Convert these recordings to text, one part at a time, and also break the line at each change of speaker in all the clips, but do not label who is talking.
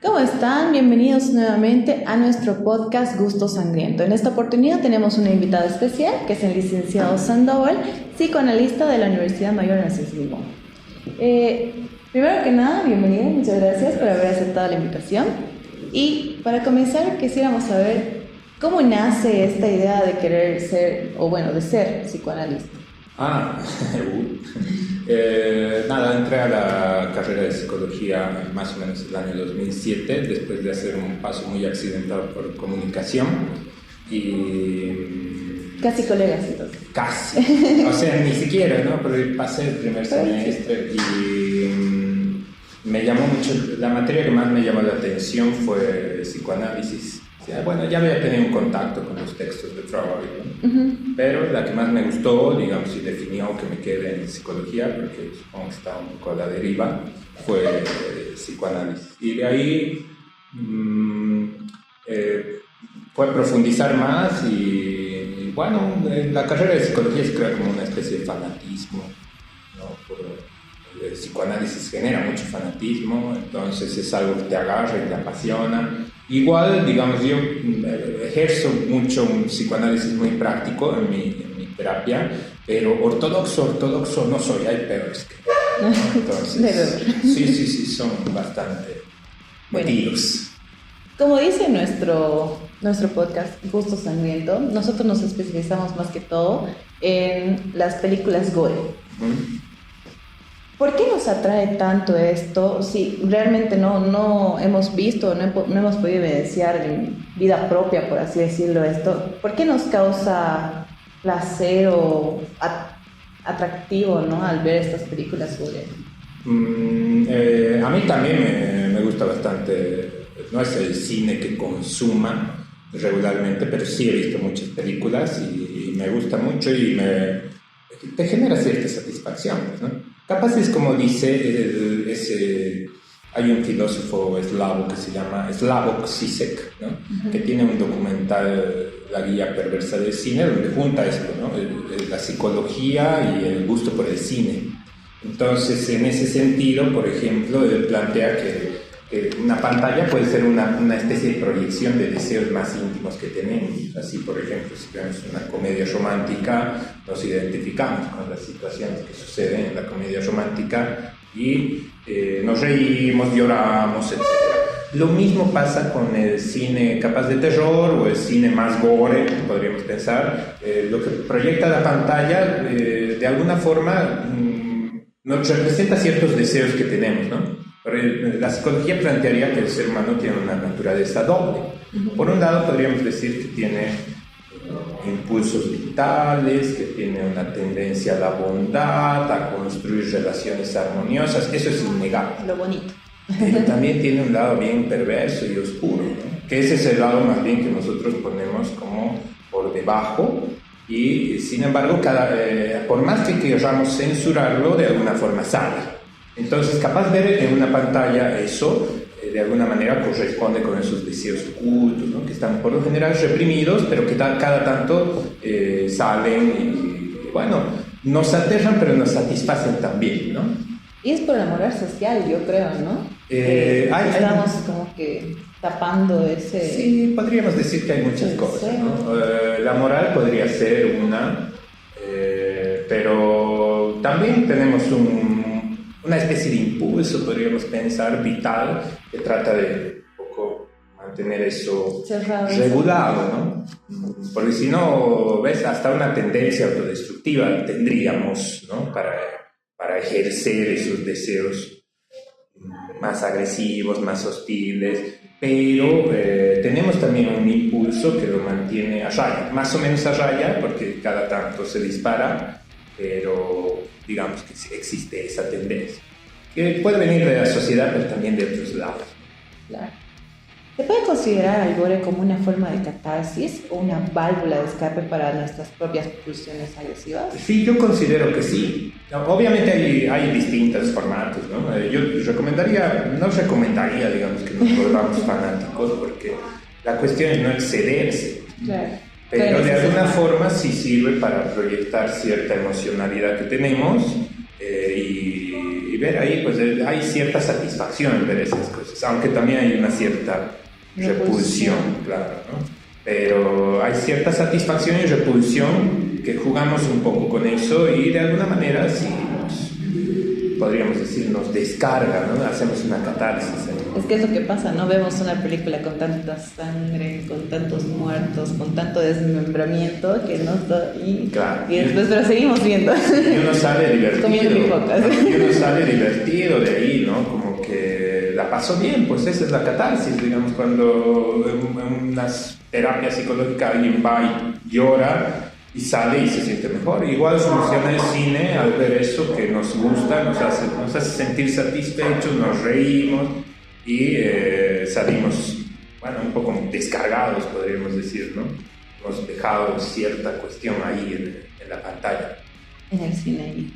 ¿Cómo están? Bienvenidos nuevamente a nuestro podcast Gusto Sangriento. En esta oportunidad tenemos una invitada especial, que es el licenciado Sandoval, psicoanalista de la Universidad Mayor de Narciso Limón. Primero que nada, bienvenido, muchas gracias por haber aceptado la invitación. Y para comenzar, quisiéramos saber cómo nace esta idea de querer ser, de ser psicoanalista.
Nada, entré a la carrera de psicología más o menos el año 2007, después de hacer un paso muy accidentado por comunicación y...
Casi colegas entonces.
Casi, o sea, ni siquiera, ¿no? Pero pasé el primer semestre y me llamó mucho, la materia que más me llamó la atención fue psicoanálisis. O sea, bueno, ya había tenido un contacto con los textos de Freud, ¿no?
Uh-huh.
Pero la que más me gustó, digamos, y definió que me quedé en psicología, porque supongo que estaba un poco a la deriva, fue psicoanálisis. Y de ahí fue profundizar más y bueno, la carrera de psicología se crea como una especie de fanatismo, ¿no? El psicoanálisis genera mucho fanatismo, entonces es algo que te agarra y te apasiona. Igual, digamos, yo ejerzo mucho un psicoanálisis muy práctico en mi terapia, pero ortodoxo no soy, hay peores que yo, ¿no? Entonces, sí, son bastante metidos.
Como dice nuestro podcast Gusto Sangriento, nosotros nos especializamos más que todo en las películas gore.
Uh-huh.
¿Por qué nos atrae tanto esto? Si realmente no hemos visto, no hemos podido evidenciar en vida propia, por así decirlo, esto. ¿Por qué nos causa placer o atractivo, ¿no? Al ver estas películas gore?
A mí también me gusta bastante. No es el cine que consuma regularmente, pero sí he visto muchas películas y me gusta mucho y te genera cierta satisfacción, ¿no? Capaz es como dice hay un filósofo eslavo que se llama Slavoj Žižek, ¿no? Uh-huh. Que tiene un documental, La guía perversa del cine, donde junta esto, ¿no? La psicología y el gusto por el cine. Entonces, en ese sentido, por ejemplo, él plantea que una pantalla puede ser una especie de proyección de deseos más íntimos que tenemos. Así, por ejemplo, si vemos una comedia romántica, nos identificamos con las situaciones que suceden en la comedia romántica y nos reímos, lloramos, etc. Lo mismo pasa con el cine capaz de terror o el cine más gore, podríamos pensar. Lo que proyecta la pantalla, de alguna forma, nos representa ciertos deseos que tenemos, ¿no? La psicología plantearía que el ser humano tiene una naturaleza doble. Por un lado, podríamos decir que tiene impulsos vitales, que tiene una tendencia a la bondad, a construir relaciones armoniosas. Eso es innegable.
Lo bonito.
Pero también tiene un lado bien perverso y oscuro, ¿no? Que ese es el lado más bien que nosotros ponemos como por debajo. Y sin embargo, por más que queramos censurarlo, de alguna forma sale. Entonces, capaz ver en una pantalla eso, de alguna manera corresponde con esos deseos ocultos, ¿no? Que están por lo general reprimidos, pero que cada tanto salen y, bueno, nos aterran, pero nos satisfacen también, ¿no?
Y es por la moral social, yo creo, ¿no? Estamos como que tapando ese...
Sí, podríamos decir que hay muchas cosas, ¿no? La moral podría ser una, pero también tenemos una especie de impulso, podríamos pensar, vital, que trata de un poco mantener eso regulado, ¿no? Porque si no, ves, hasta una tendencia autodestructiva tendríamos, ¿no? Para ejercer esos deseos más agresivos, más hostiles, pero tenemos también un impulso que lo mantiene a raya, más o menos a raya, porque cada tanto se dispara, pero digamos que existe esa tendencia, que puede venir de la sociedad, pero también de otros lados.
Claro. ¿Se puede considerar al gore como una forma de catarsis o una válvula de escape para nuestras propias pulsiones agresivas?
Sí, yo considero que sí. Obviamente hay distintos formatos, ¿no? Yo no recomendaría, digamos, que nos volvamos fanáticos, porque la cuestión es no excederse.
Claro.
Pero de alguna forma sí sirve para proyectar cierta emocionalidad que tenemos y y ver ahí, pues hay cierta satisfacción en ver esas cosas, aunque también hay una cierta repulsión, claro, ¿no? Pero hay cierta satisfacción y repulsión que jugamos un poco con eso y de alguna manera sí podríamos decir, nos descarga, ¿no? Hacemos una catarsis.
Es que es lo que pasa, ¿no? Vemos una película con tanta sangre, con tantos muertos, con tanto desmembramiento que nos da
claro.
Y después pero seguimos viendo.
Y uno sale divertido.
Comiendo pipocas.
Y uno sale divertido de ahí, ¿no? Como que la pasó bien, pues esa es la catarsis, digamos, cuando en unas terapias psicológicas alguien va y llora y sale y se siente mejor. Igual funciona el cine al ver eso que nos gusta, nos hace sentir satisfechos, nos reímos y salimos, bueno, un poco descargados, podríamos decir, ¿no? Hemos dejado cierta cuestión ahí en la pantalla.
En el cine.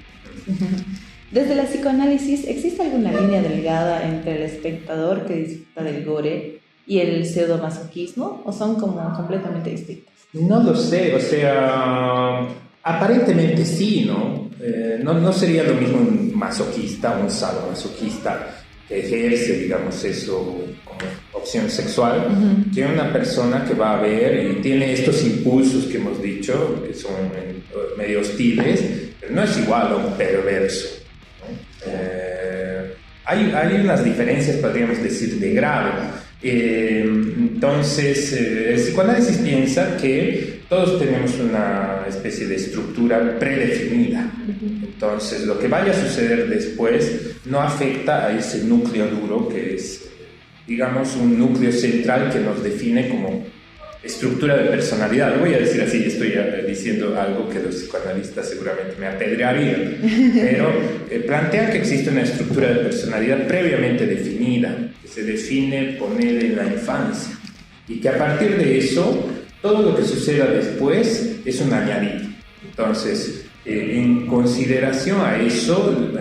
Desde la psicoanálisis, ¿existe alguna línea delgada entre el espectador que disfruta del gore y el pseudomasoquismo, o son como completamente distintas?
No lo sé, o sea, aparentemente sí, ¿no? No sería lo mismo un masoquista, un sadomasoquista que ejerce, digamos, eso como opción sexual, que una persona que va a ver y tiene estos impulsos que hemos dicho, que son medio hostiles, pero no es igual a un perverso, ¿no? Hay unas diferencias, podríamos decir, de grado. Entonces, el psicoanálisis piensa que todos tenemos una especie de estructura predefinida. Entonces, lo que vaya a suceder después no afecta a ese núcleo duro que es, digamos, un núcleo central que nos define como estructura de personalidad. Lo voy a decir así, estoy diciendo algo que los psicoanalistas seguramente me apedrearían, pero plantean que existe una estructura de personalidad previamente definida, que se define, poner en la infancia, y que a partir de eso, todo lo que suceda después es un añadido. Entonces, en consideración a eso,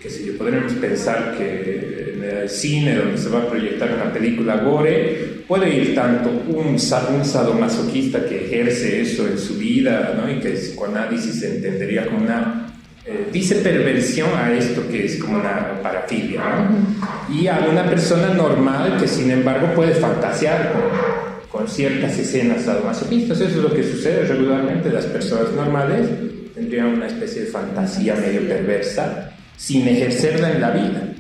qué sé yo, podríamos pensar que en el cine donde se va a proyectar una película gore, puede ir tanto un sadomasoquista que ejerce eso en su vida, ¿no? Y que el psicoanálisis se entendería como una, dice perversión a esto que es como una parafilia, ¿no? Y a una persona normal que sin embargo puede fantasear con ciertas escenas sadomasoquistas. Eso es lo que sucede regularmente. Las personas normales tendrían una especie de fantasía medio perversa sin ejercerla en la vida.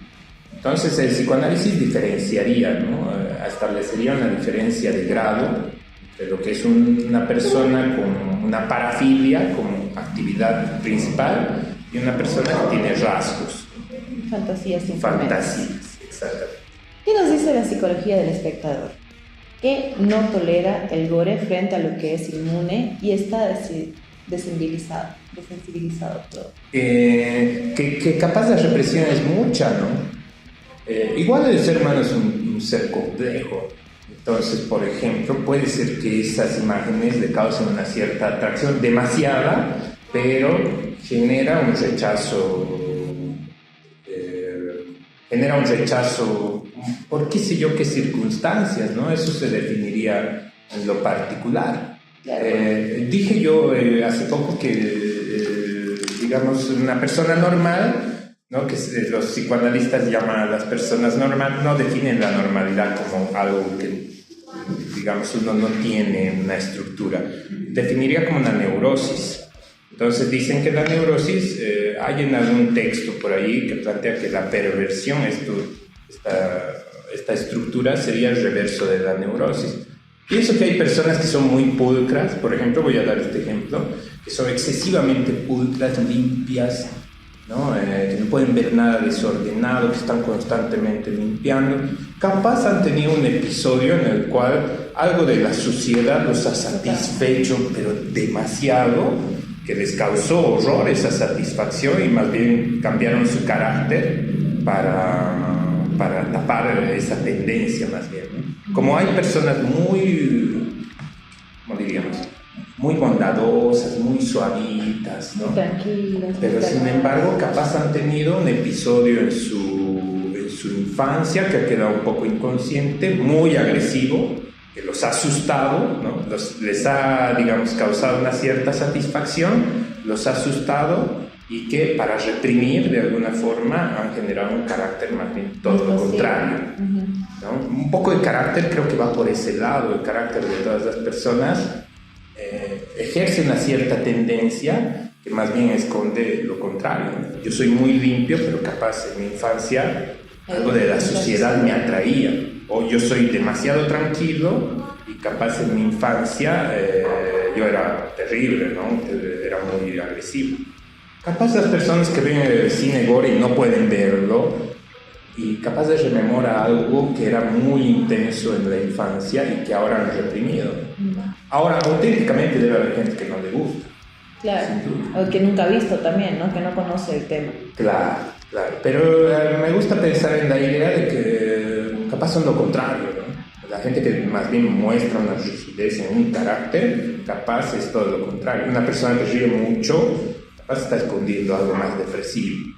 Entonces el psicoanálisis diferenciaría, ¿no? Establecería una diferencia de grado entre lo que es una persona con una parafilia como actividad principal y una persona que tiene rasgos.
Fantasías.
Fantasías, exactamente.
¿Qué nos dice la psicología del espectador? Que no tolera el gore frente a lo que es inmune y está desensibilizado todo.
Que capaz la represión es mucha, ¿no? Igual el ser humano es un ser complejo. Entonces, por ejemplo, puede ser que esas imágenes le causen una cierta atracción demasiada, pero genera un rechazo, por qué sé yo qué circunstancias, ¿no? Eso se definiría en lo particular. Claro. Dije yo hace poco que, digamos, una persona normal, ¿no? Que los psicoanalistas llaman a las personas normales, no definen la normalidad como algo que, digamos, uno no tiene una estructura, definiría como una neurosis. Entonces dicen que la neurosis, hay en algún texto por ahí que plantea que la perversión, esta estructura sería el reverso de la neurosis. Pienso que hay personas que son muy pulcras, por ejemplo, voy a dar este ejemplo, que son excesivamente pulcras, limpias, ¿no? Que no pueden ver nada desordenado, que están constantemente limpiando. Capaz han tenido un episodio en el cual algo de la suciedad los ha satisfecho, pero demasiado, que les causó horror esa satisfacción y más bien cambiaron su carácter para tapar esa tendencia más bien, ¿no? Como hay personas muy, ¿cómo diríamos?, muy bondadosas, muy suavitas, ¿no?
Tranquilas.
Pero sin embargo, capaz han tenido un episodio en su infancia que ha quedado un poco inconsciente, muy agresivo, que los ha asustado, ¿no? Les ha, digamos, causado una cierta satisfacción, los ha asustado y que para reprimir de alguna forma han generado un carácter más bien todo lo contrario. ¿No? Un poco el carácter creo que va por ese lado, el carácter de todas las personas ejerce una cierta tendencia que más bien esconde lo contrario. Yo soy muy limpio, pero capaz en mi infancia algo de la sociedad me atraía, o yo soy demasiado tranquilo y capaz en mi infancia yo era terrible, ¿no? Era muy agresivo. Capaz las personas que ven el cine gore y no pueden verlo, y capaz de rememora algo que era muy intenso en la infancia y que ahora han reprimido. Ahora, auténticamente debe haber gente que no le gusta.
Claro, o que nunca ha visto también, ¿no? Que no conoce el tema.
Claro, pero me gusta pensar en la idea de que capaz son lo contrario, ¿no? La gente que más bien muestra una rigidez en un carácter, capaz es todo lo contrario. Una persona que ríe mucho, capaz está escondiendo algo más depresivo.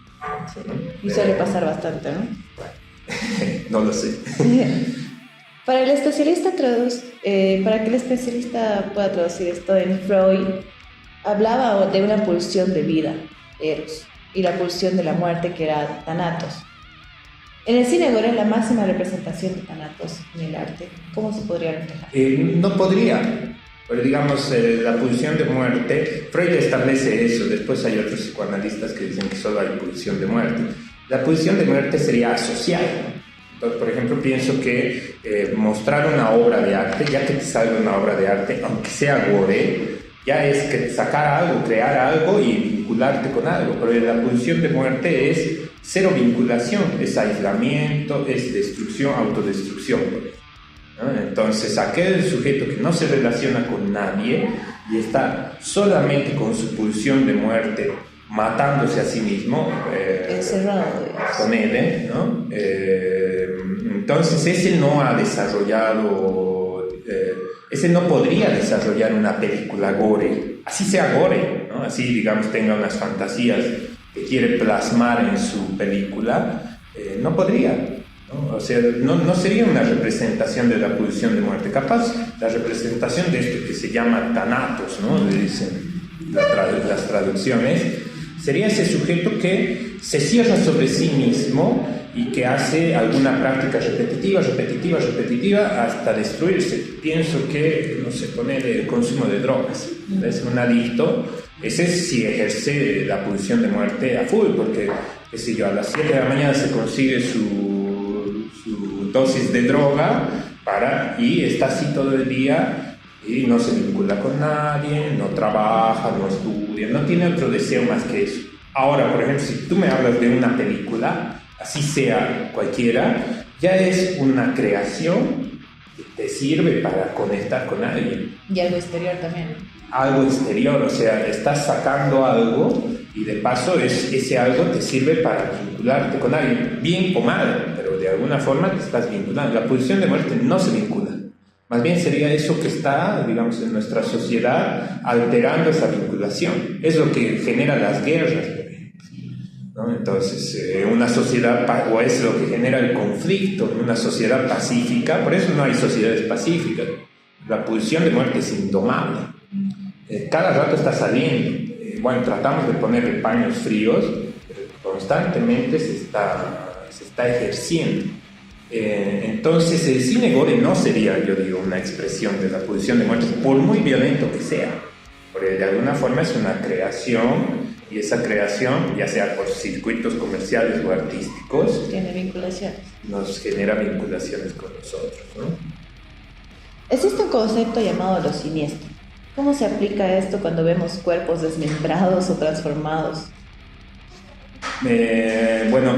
¿No?
Y suele pasar bastante, ¿no?
No lo sé.
Para el especialista para que el especialista pueda traducir esto, en Freud hablaba de una pulsión de vida, Eros, y la pulsión de la muerte, que era Thanatos. En el cine gore, la máxima representación de Thanatos en el arte, ¿cómo se podría reflejar?
No podría. Pero digamos, la pulsión de muerte, Freud establece eso, después hay otros psicoanalistas que dicen que solo hay pulsión de muerte. La pulsión de muerte sería asociada. Entonces, por ejemplo, pienso que mostrar una obra de arte, ya que te salga una obra de arte, aunque sea gore, ya es que sacar algo, crear algo y vincularte con algo. Pero la pulsión de muerte es cero vinculación, es aislamiento, es destrucción, autodestrucción. ¿No? Entonces, aquel sujeto que no se relaciona con nadie y está solamente con su pulsión de muerte, matándose a sí mismo, con él, ¿no? Entonces, ese no ha desarrollado, ese no podría desarrollar una película gore, así sea gore, ¿no? Así, digamos, tenga unas fantasías que quiere plasmar en su película, no podría. ¿No? O sea, no sería una representación de la pulsión de muerte. Capaz, la representación de esto que se llama Thanatos, ¿no? Le dicen las traducciones, sería ese sujeto que se cierra sobre sí mismo y que hace alguna práctica repetitiva hasta destruirse. Pienso que, no sé, poner el consumo de drogas. Es un adicto. Ese es si ejerce la pulsión de muerte a full, porque, qué sé yo, a las 7 de la mañana se consigue su dosis de droga y está así todo el día y no se vincula con nadie, no trabaja, no estudia, no tiene otro deseo más que eso. Ahora, por ejemplo, si tú me hablas de una película, así sea cualquiera, ya es una creación que te sirve para conectar con alguien.
Y algo exterior también.
Algo exterior, o sea, estás sacando algo y de paso ese algo te sirve para vincularte con alguien, bien o mal, pero de alguna forma te estás vinculando. La pulsión de muerte no se vincula, más bien sería eso que está, digamos, en nuestra sociedad alterando esa vinculación. Es lo que genera las guerras, por ejemplo, ¿no? Entonces, una sociedad, o es lo que genera el conflicto en una sociedad pacífica, por eso no hay sociedades pacíficas. La pulsión de muerte es indomable. Cada rato está saliendo. Bueno, tratamos de ponerle paños fríos, pero constantemente se está ejerciendo. Entonces, el cine gore no sería, yo digo, una expresión de la pulsión de muerte, por muy violento que sea, porque de alguna forma es una creación, y esa creación, ya sea por circuitos comerciales o artísticos,
tiene vinculaciones.
Nos genera vinculaciones con nosotros, ¿no?
Existe un concepto llamado lo siniestro. ¿Cómo se aplica esto cuando vemos cuerpos desmembrados o transformados?
Bueno,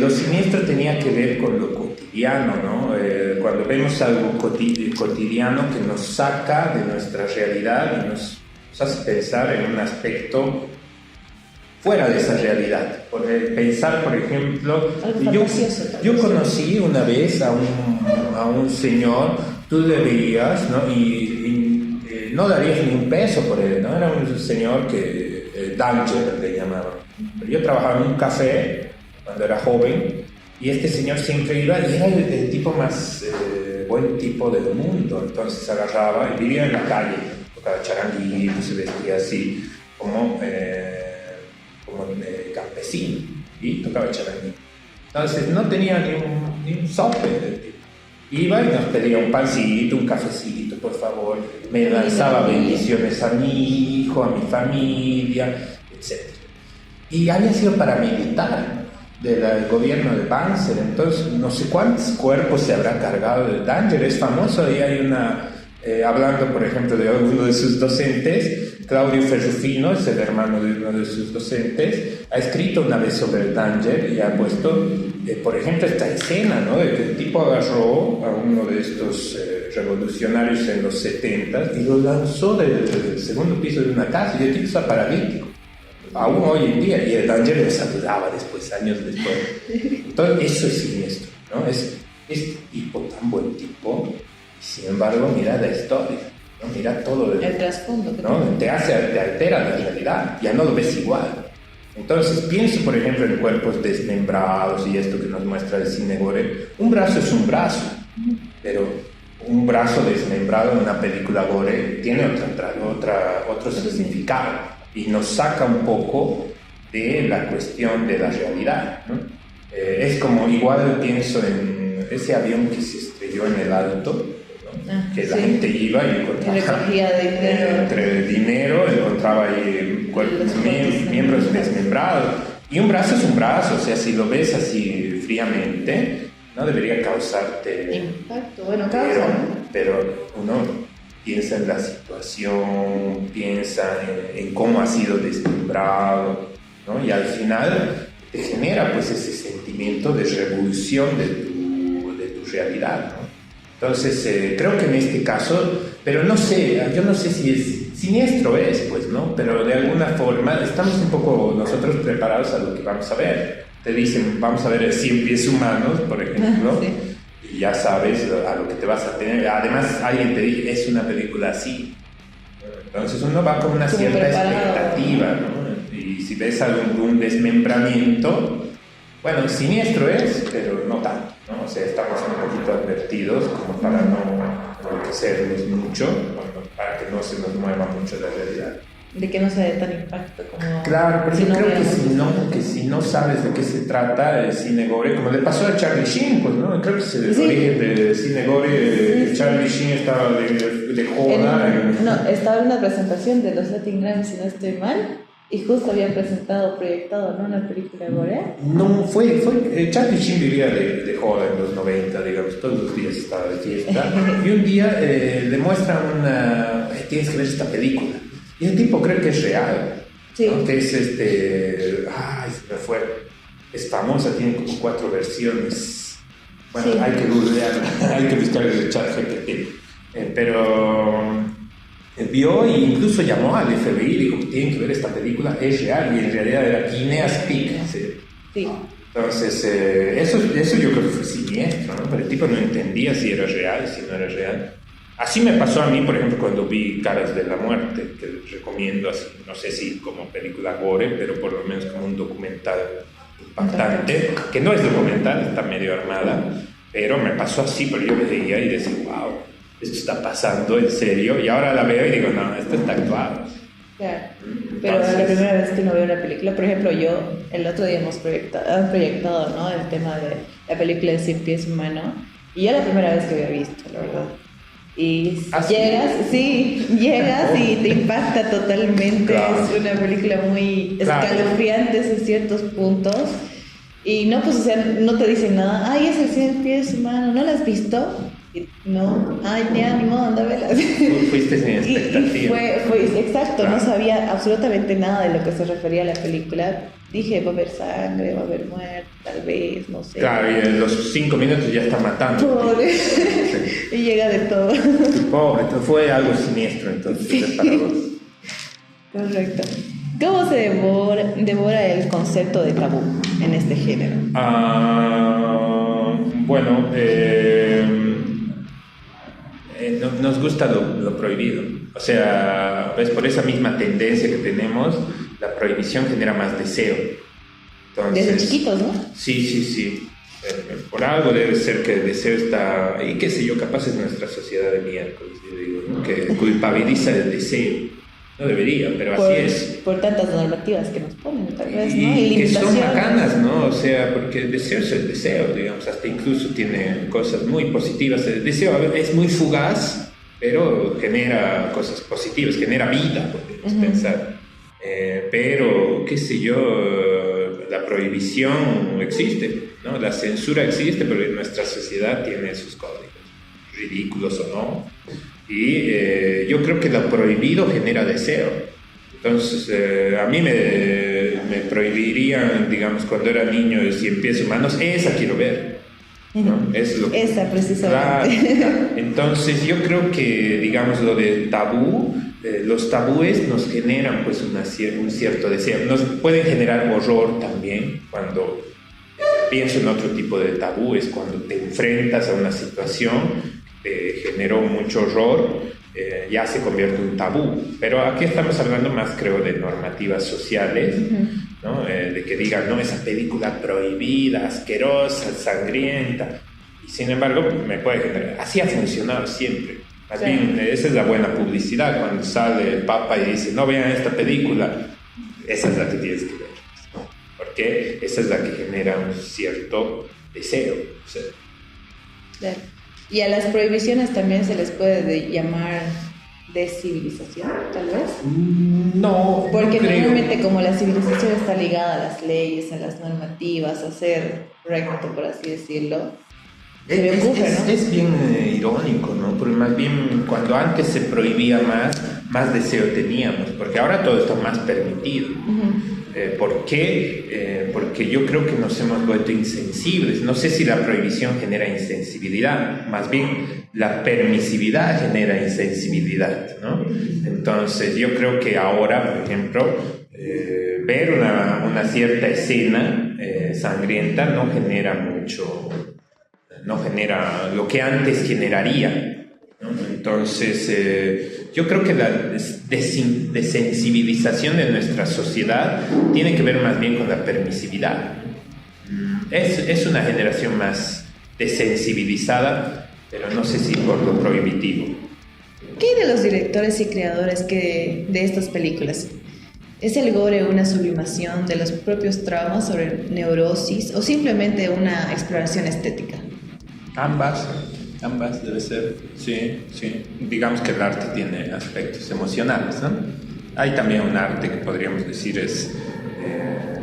lo siniestro tenía que ver con lo cotidiano, ¿no? Cuando vemos algo cotidiano que nos saca de nuestra realidad y nos hace pensar en un aspecto fuera de esa realidad. Pensar, por ejemplo, yo conocí una vez a un señor, tú le veías, ¿no? Y no darías ni un peso por él, ¿no? Era un señor que Danger le llamaban. Pero yo trabajaba en un café cuando era joven y este señor siempre iba y era el tipo más buen tipo del mundo. Entonces agarraba y vivía en la calle, tocaba charanguillo, se vestía así como como campesino y tocaba charanguí. Entonces no tenía ni un sope del tipo. Iba y nos pedía un pancito, un cafecito, por favor. Me lanzaba bendiciones a mi hijo, a mi familia, etc. Y había sido paramilitar del gobierno de Banzer, entonces no sé cuántos cuerpos se habrá cargado de Danger. Es famoso, y hay una, hablando por ejemplo de uno de sus docentes, Claudio Ferrufino, es el hermano de uno de sus docentes, ha escrito una vez sobre el Danger y ha puesto, por ejemplo, esta escena, ¿no? De que el tipo agarró a uno de estos revolucionarios en los 70 y lo lanzó del segundo piso de una casa, y el tipo está paralítico aún hoy en día, y el Danger le saludaba después, años después. Entonces eso es siniestro, ¿no? Es este tipo, tan buen tipo, y sin embargo mira la historia, ¿no? Mira todo
el trasfondo,
¿no? Te altera la realidad, ya no lo ves igual. Entonces pienso por ejemplo en cuerpos desmembrados y esto que nos muestra el cine gore. Un brazo es un brazo, pero un brazo desmembrado en una película gore tiene otro significado, y nos saca un poco de la cuestión de la realidad, ¿no? Es como, igual pienso en ese avión que se estrelló en el alto, ¿no? Que la gente iba y encontraba entre dinero, encontraba ahí miembros desmembrados, y un brazo es un brazo, o sea, si lo ves así fríamente no debería causarte
impacto, bueno, causa,
pero uno piensa en la situación, piensa en cómo ha sido desmembrado, ¿no? Y al final te genera pues ese sentimiento de revolución de tu realidad, ¿no? Entonces creo que en este caso, pero no sé, yo no sé si es siniestro, pues, ¿no? Pero de alguna forma estamos un poco nosotros preparados a lo que vamos a ver. Te dicen, vamos a ver el 100 pies humanos, por ejemplo. Sí. Y ya sabes a lo que te vas a tener. Además, alguien te dice, es una película así. Entonces uno va con una cierta expectativa, ¿no? Y si ves algún desmembramiento, bueno, siniestro es, pero no tanto, ¿no? O sea, estamos un poquito advertidos como para no enloquecernos mucho, para que no se nos mueva mucho la realidad.
De que no sea de tan impacto como...
Claro, pero yo creo que si no sabes de qué se trata el cine gore, como le pasó a Charlie Sheen, pues, ¿no? Creo que es el origen del cine gore. Charlie Sheen estaba de joda.
No, estaba en una presentación de los Latin Grammy, si no estoy mal, y justo habían proyectado, ¿no? Una película gore.
No, Charlie Sheen vivía de joda en los 90, digamos, todos los días estaba de fiesta, y un día le muestran tienes que ver esta película. Y el tipo cree que es real, sí. ¿No? Que es se me fue, es famosa, tiene como 4 versiones. Bueno, sí. Hay que googlearla, hay que buscar el chat GPT. Pero vio e incluso llamó al FBI y dijo, tienen que ver esta película, es real, y en realidad era Guinea's Peak. Sí. Entonces, eso yo creo que fue siniestro, ¿no? Pero el tipo no entendía si era real, si no era real. Así me pasó a mí, por ejemplo, cuando vi Caras de la Muerte, que les recomiendo, así, no sé si como película gore, pero por lo menos como un documental impactante, que no es documental, está medio armada, pero me pasó así, pero yo veía y decía, wow, esto está pasando en serio, y ahora la veo y digo, no, esto está actuado.
Claro, pero la primera vez que no veo una película, por ejemplo, el otro día hemos proyectado, ¿no? El tema de la película de 100 pies humano, y yo la primera vez que había visto, la verdad. Y llegas y te impacta totalmente. Claro. Es una película muy escalofriante en ciertos puntos. Y no, pues, o sea, no te dicen nada. Ay, es el 100 pies humano, ¿no la has visto? Y no, ay, ni modo, anda a verla.
Fuiste sin expectativa.
Fue exacto, claro. No sabía absolutamente nada de lo que se refería a la película. Dije, va a haber sangre, va a haber muerte, tal vez, no sé.
Claro, y en los 5 minutos ya está matando.
Pobre. Sí. Y llega de todo.
Pobre, entonces fue algo siniestro, entonces, sí. Para vos.
Correcto. ¿Cómo se devora el concepto de tabú en este género?
Bueno, nos gusta lo prohibido. O sea, ves, por esa misma tendencia que tenemos, la prohibición genera más deseo. Entonces,
desde chiquitos, ¿no?
Sí. Por algo debe ser que el deseo está, y qué sé yo, capaz es nuestra sociedad de miércoles, yo digo, ¿no? Que culpabiliza el deseo. No debería, pero así es.
Por tantas normativas que nos ponen, tal vez, ¿no?
Y que son
limitaciones.
bacanas, ¿no? O sea, porque el deseo es el deseo, digamos, hasta incluso tiene cosas muy positivas. El deseo a veces es muy fugaz, pero genera cosas positivas, genera vida, podemos pensar. Pero, qué sé yo, la prohibición existe, ¿no? La censura existe, pero nuestra sociedad tiene sus códigos, ridículos o no. Y yo creo que lo prohibido genera deseo. Entonces, a mí me prohibirían, digamos, cuando era niño, Cien pies humanos, esa quiero ver, ¿no? Es lo que,
Esa, precisamente.
claro. Entonces, yo creo que, digamos, lo de tabú, los tabúes nos generan, pues, un cierto deseo. Nos pueden generar horror también, cuando pienso en otro tipo de tabúes, cuando te enfrentas a una situación que generó mucho horror, ya se convierte en un tabú. Pero aquí estamos hablando más, creo, de normativas sociales, ¿no? De que digan, no, esa película prohibida, asquerosa, sangrienta. Y sin embargo, me puede generar. Así ha funcionado siempre. Más bien, esa es la buena publicidad. Cuando sale el Papa y dice, no vean esta película, esa es la que tienes que ver, ¿no? Porque esa es la que genera un cierto deseo. O sea,
Claro. Y a las prohibiciones también se les puede llamar descivilización, tal vez.
no,
Porque
no creo.
normalmente como la civilización está ligada a las leyes, a las normativas, a ser recto, por así decirlo, se me ocurre, ¿no?
Es bien irónico, ¿no? Porque más bien cuando antes se prohibía más deseo teníamos, porque ahora todo está más permitido. ¿Por qué? Porque yo creo que nos hemos vuelto insensibles. No sé si la prohibición genera insensibilidad, más bien la permisividad genera insensibilidad, ¿no? Entonces yo creo que ahora, por ejemplo, ver una cierta escena sangrienta no genera mucho, no genera lo que antes generaría, ¿no? Entonces, yo creo que la desensibilización de nuestra sociedad tiene que ver más bien con la permisividad. Es una generación más desensibilizada, pero no sé si por lo prohibitivo.
¿Qué hay de los directores y creadores de estas películas? ¿Es el gore una sublimación de los propios traumas sobre neurosis o simplemente una exploración estética?
Ambas debe ser, sí. Digamos que el arte tiene aspectos emocionales, ¿no? Hay también un arte que podríamos decir es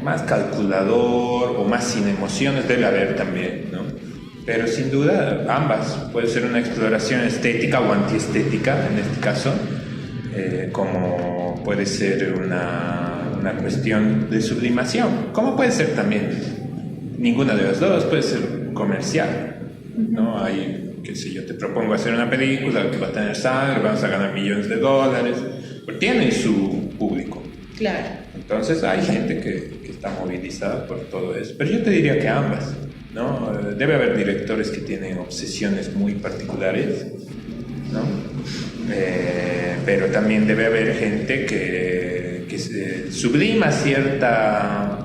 más calculador o más sin emociones, debe haber también, ¿no? Pero sin duda ambas, puede ser una exploración estética o antiestética en este caso, como puede ser una cuestión de sublimación, como puede ser también ninguna de las dos, puede ser comercial, ¿no? Hay, qué sé yo, te propongo hacer una película que va a tener sangre, vamos a ganar millones de dólares, pero tiene su público.
Claro.
Entonces hay gente que está movilizada por todo eso, pero yo te diría que ambas, ¿no? Debe haber directores que tienen obsesiones muy particulares, ¿no? Pero también debe haber gente que sublima cierta...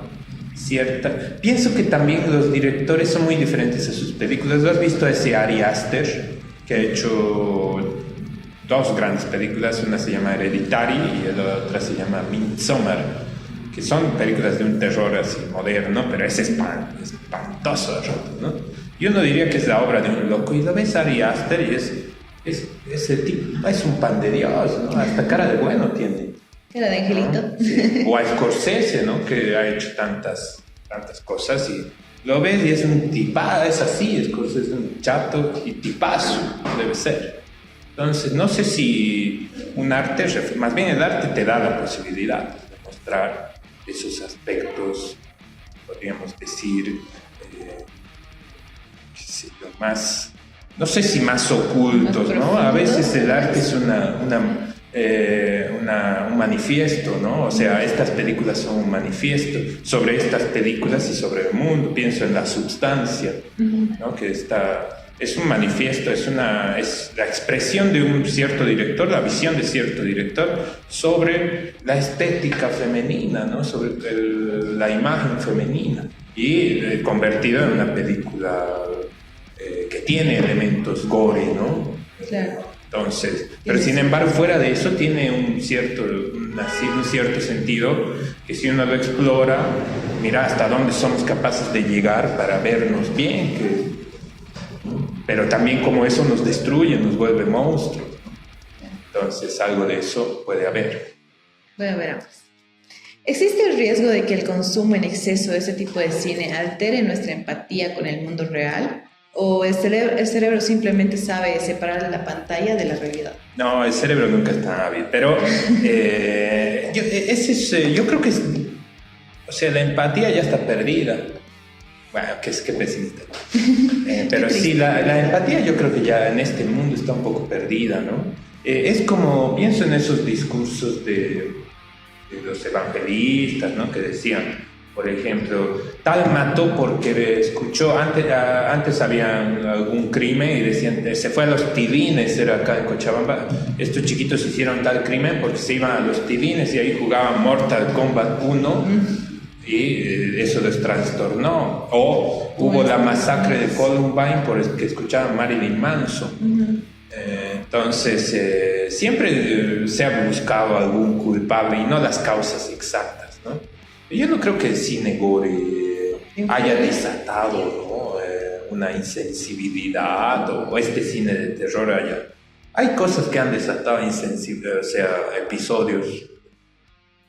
Pienso que también los directores son muy diferentes a sus películas. ¿Lo has visto a ese Ari Aster, que ha hecho dos grandes películas? Una se llama Hereditary y la otra se llama Midsommar, que son películas de un terror así moderno, pero es espantoso de rato, ¿no? Yo no diría que es la obra de un loco, y lo ves a Ari Aster y ese tipo es un pan de Dios, ¿no? Hasta cara de bueno tiene.
Era de angelito.
¿No? Sí. O a Scorsese, ¿no? Que ha hecho tantas cosas y lo ves y es un tipazo, es así, Scorsese es un chato y tipazo, debe ser. Entonces, no sé si un arte, más bien el arte te da la posibilidad de mostrar esos aspectos, podríamos decir, qué sé yo, más, no sé si más ocultos, ¿no? A veces el arte es un manifiesto, ¿no? O sea, estas películas son un manifiesto sobre estas películas y sobre el mundo. Pienso en La Substancia, ¿no? Que es un manifiesto, es la expresión de un cierto director, la visión de cierto director sobre la estética femenina, ¿no? Sobre la imagen femenina, y convertido en una película que tiene elementos gore, ¿no?
Claro.
Entonces, pero sin embargo, fuera de eso tiene un cierto sentido que si uno lo explora, mira hasta dónde somos capaces de llegar para vernos bien, pero también como eso nos destruye, nos vuelve monstruos. Entonces, algo de eso puede haber.
Bueno, veramos. ¿Existe el riesgo de que el consumo en exceso de ese tipo de cine altere nuestra empatía con el mundo real? ¿O el cerebro simplemente sabe separar la pantalla de la realidad?
No, el cerebro nunca es tan hábil, pero yo creo que o sea, la empatía ya está perdida. Bueno, qué pesimista. Pero sí, la empatía yo creo que ya en este mundo está un poco perdida, ¿no? Es como, pienso en esos discursos de los evangelistas, ¿no? Que decían, por ejemplo, tal mató porque escuchó, antes había algún crimen y decían, se fue a los Tilines, era acá en Cochabamba, estos chiquitos hicieron tal crimen porque se iban a los Tilines y ahí jugaban Mortal Kombat 1 y eso les trastornó. O hubo la masacre de Columbine porque escuchaban Marilyn Manson. Entonces, siempre se ha buscado algún culpable y no las causas exactas, ¿no? Yo no creo que el cine gore haya desatado, ¿no? Una insensibilidad o este cine de terror haya... Hay cosas que han desatado episodios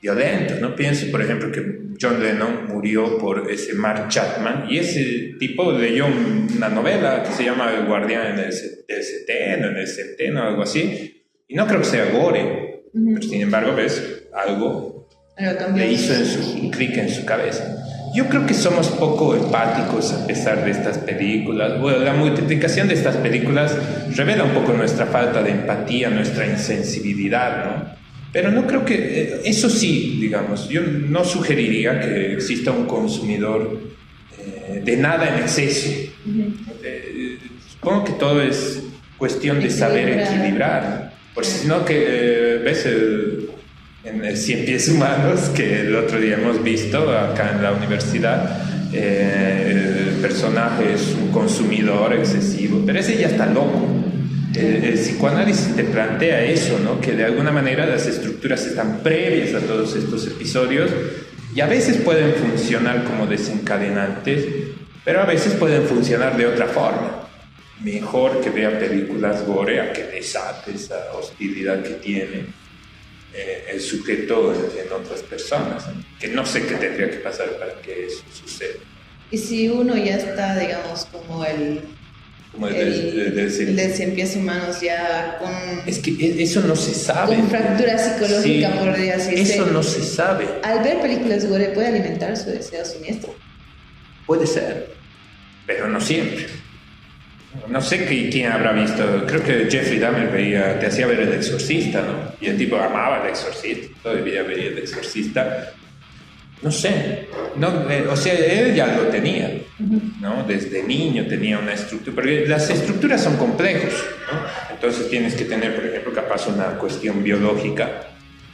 violentos, ¿no? Pienso, por ejemplo, que John Lennon murió por ese Mark Chapman y ese tipo leyó una novela que se llama El Guardián del Centeno, algo así, y no creo que sea gore, pero sin embargo, ves, algo le hizo un clic en su cabeza. Yo creo que somos poco empáticos a pesar de estas películas. Bueno, la multiplicación de estas películas revela un poco nuestra falta de empatía, nuestra insensibilidad, ¿no? Pero no creo que... eso sí, digamos, yo no sugeriría que exista un consumidor de nada en exceso. Supongo que todo es cuestión de saber equilibrar. Porque si no, que ves en 100 pies humanos, que el otro día hemos visto acá en la universidad, el personaje es un consumidor excesivo, pero ese ya está loco. El psicoanálisis te plantea eso, ¿no? Que de alguna manera las estructuras están previas a todos estos episodios y a veces pueden funcionar como desencadenantes, pero a veces pueden funcionar de otra forma. Mejor que vea películas gore a que desate esa hostilidad que tiene el sujeto en otras personas, ¿no? Que no sé qué tendría que pasar para que eso suceda.
Y si uno ya está, digamos, como el de 100 pies humanos ya con...
Es que eso no se sabe.
Con fractura psicológica, sí, podría decirse.
Eso no se sabe.
Al ver películas gore, ¿puede alimentar su deseo siniestro?
Puede ser, pero no siempre. No sé quién habrá visto. Creo que Jeffrey Dahmer te hacía ver El Exorcista, ¿no? Y el tipo amaba El Exorcista. Todavía veía El Exorcista. No sé. No, o sea, él ya lo tenía, ¿no? Desde niño tenía una estructura. Porque las estructuras son complejos, ¿no? Entonces tienes que tener, por ejemplo, capaz una cuestión biológica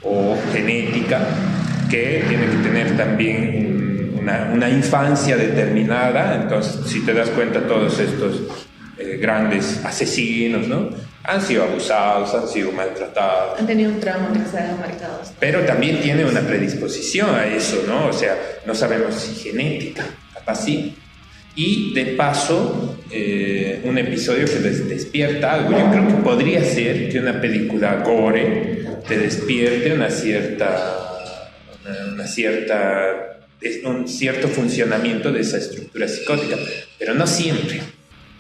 o genética que tiene que tener también una infancia determinada. Entonces, si te das cuenta, todos estos grandes asesinos, ¿no? Han sido abusados, han sido maltratados.
Han tenido un trauma que se han marcado.
Pero también tiene una predisposición a eso, ¿no? O sea, no sabemos si genética, capaz sí. Y de paso, un episodio que les despierta algo. Yo creo que podría ser que una película gore te despierte un cierto funcionamiento de esa estructura psicótica, pero no siempre.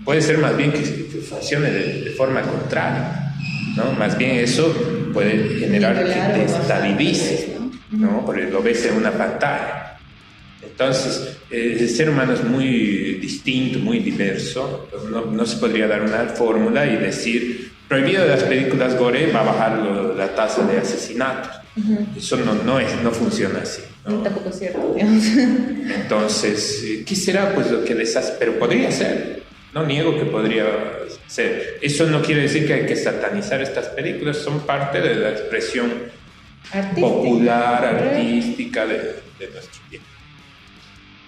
Puede ser más bien que funcione de forma contraria, ¿no? Más bien eso puede generar que te estabilice, ¿no? Porque lo ves en una pantalla. Entonces, el ser humano es muy distinto, muy diverso. No se podría dar una fórmula y decir, prohibido de las películas gore, va a bajar la tasa de asesinatos. Eso no funciona así, ¿no?
Tampoco es cierto, digamos.
Entonces, ¿qué será pues lo que les hace? Pero podría ser. No niego que podría ser. Eso no quiere decir que hay que satanizar estas películas, son parte de la expresión popular, artística de nuestro tiempo.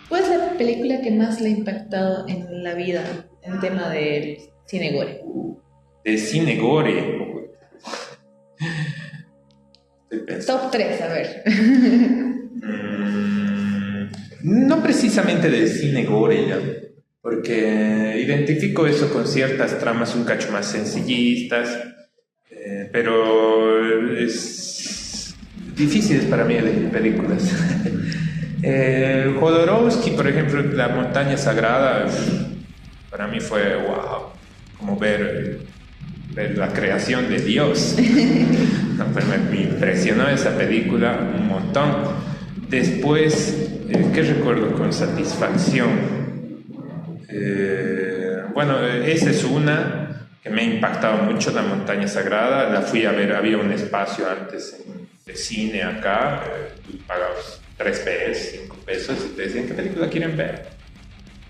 ¿Cuál es la película que más le ha impactado en la vida en tema del cine gore?
De cine gore, pensar.
Top 3, a ver.
No precisamente del cine gore ya, porque identifico eso con ciertas tramas un cacho más sencillistas, pero es difíciles para mí elegir películas. Jodorowsky, por ejemplo, La montaña sagrada, para mí fue wow, como ver la creación de Dios. Pues me impresionó esa película un montón. Después, ¿qué recuerdo con satisfacción? Bueno, esa es una que me ha impactado mucho, La montaña sagrada. La fui a ver, había un espacio antes de cine acá, tú pagabas 3 pesos, 5 pesos y te decían, ¿qué película quieren ver?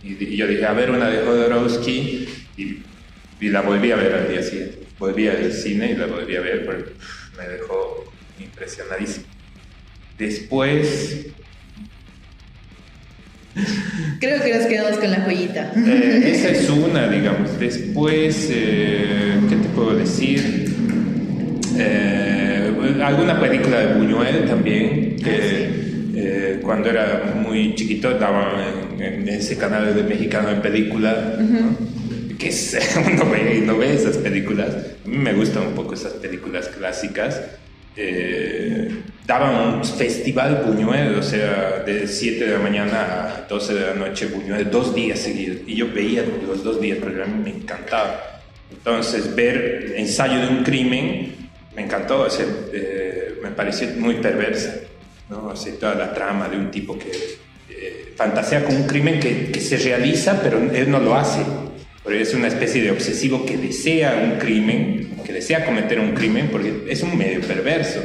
Y yo dije, a ver una de Jodorowsky, y la volví a ver al día siguiente. Volví al cine y la volví a ver porque me dejó impresionadísimo. Después...
Creo que nos quedamos con la joyita.
Esa es una, digamos. Después, ¿qué te puedo decir? Alguna película de Buñuel también, que cuando era muy chiquito daban en ese canal de mexicano de película, ¿no? Que uno ve esas películas. A mí me gustan un poco esas películas clásicas. Daban un festival Buñuel, o sea, de 7 de la mañana a 12 de la noche Buñuel, 2 días seguidos, y yo veía los 2 días porque a mí me encantaba. Entonces ver Ensayo de un crimen me encantó, o sea, me pareció muy perversa, ¿no? O sea, toda la trama de un tipo que fantasea con un crimen que se realiza, pero él no lo hace. Pero es una especie de obsesivo que desea un crimen, que desea cometer un crimen, porque es un medio perverso,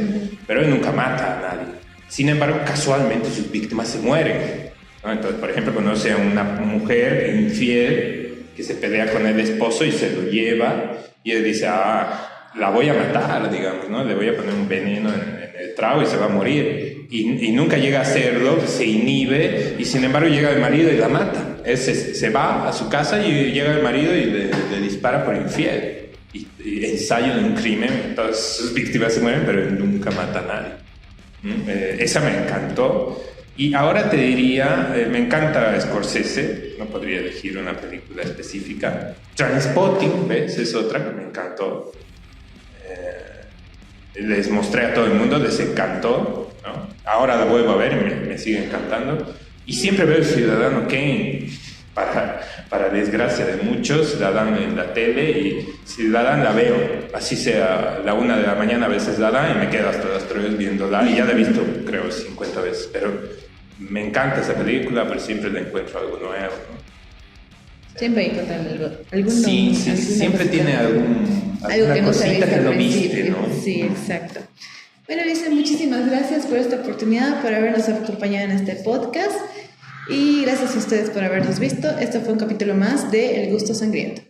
pero él nunca mata a nadie. Sin embargo, casualmente sus víctimas se mueren, ¿no? Entonces, por ejemplo, conoce a una mujer infiel que se pelea con el esposo y se lo lleva, y él dice, la voy a matar, digamos, ¿no? Le voy a poner un veneno en el trago y se va a morir. Y nunca llega a hacerlo, se inhibe, y sin embargo llega el marido y la mata. Él se va a su casa y llega el marido y le dispara por infiel. Y ensayo de un crimen, todas sus víctimas se mueren, pero él nunca mata a nadie. Esa me encantó. Y ahora te diría, me encanta Scorsese, no podría elegir una película específica. Trainspotting, ¿ves? Es otra que me encantó. Les mostré a todo el mundo, les encantó, ¿no? Ahora la vuelvo a ver y me sigue encantando. Y siempre veo el Ciudadano Kane, para desgracia de muchos, la dan en la tele y si la dan la veo, así sea la 1 de la mañana a veces la dan y me quedo hasta las 3 viéndola y ya la he visto creo 50 veces, pero me encanta esa película, pero siempre le encuentro algo nuevo, ¿no?
Siempre encuentran algún
sí, siempre tiene
algo que no
cosita que no viste, ¿no?
Sí, exacto. Bueno, Lisa, muchísimas gracias por esta oportunidad, por habernos acompañado en este podcast y gracias a ustedes por habernos visto. Esto fue un capítulo más de El Gusto Sangriento.